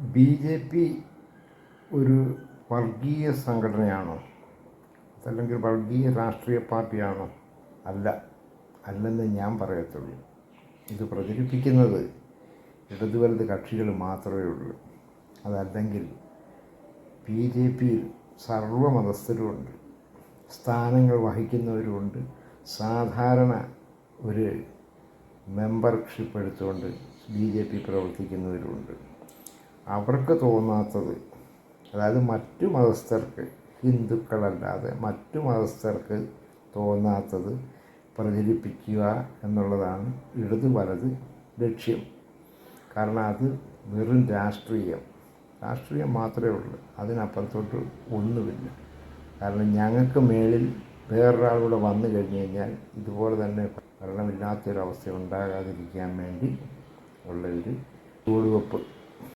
BJP. ഒരു വർഗീയ സംഘടനയാണോ, അതല്ലെങ്കിൽ വർഗീയ രാഷ്ട്രീയ പാർട്ടിയാണോ? അല്ലെന്ന് ഞാൻ പറയത്തുള്ളൂ. ഇത് പ്രചരിപ്പിക്കുന്നത് ഇടതുവലത് കക്ഷികൾ മാത്രമേ ഉള്ളൂ. അതല്ലെങ്കിൽ ബി.ജെ.പിയിൽ സർവ്വമതസ്ഥരുമുണ്ട്, സ്ഥാനങ്ങൾ വഹിക്കുന്നവരുമുണ്ട്, സാധാരണ ഒരു മെമ്പർഷിപ്പ് എടുത്തുകൊണ്ട് ബി.ജെ.പി. പ്രവർത്തിക്കുന്നവരുമുണ്ട്. അവർക്ക് തോന്നാത്തത്, അതായത് മറ്റു മതസ്ഥർക്ക്, ഹിന്ദുക്കളല്ലാതെ മറ്റു മതസ്ഥർക്ക് തോന്നാത്തത് പ്രചരിപ്പിക്കുക എന്നുള്ളതാണ് ഇടതു വലത് ലക്ഷ്യം. കാരണം അത് വെറും രാഷ്ട്രീയം മാത്രമേ ഉള്ളൂ, അതിനപ്പുറത്തോട്ട് ഒന്നുമില്ല. കാരണം ഞങ്ങൾക്ക് മേളിൽ വേറൊരാളൂടെ വന്നു കഴിഞ്ഞ് കഴിഞ്ഞാൽ ഇതുപോലെ തന്നെ ഭരണമില്ലാത്തൊരവസ്ഥ ഉണ്ടാകാതിരിക്കാൻ വേണ്ടി ഉള്ള ഒരു ചുവടുവെപ്പ്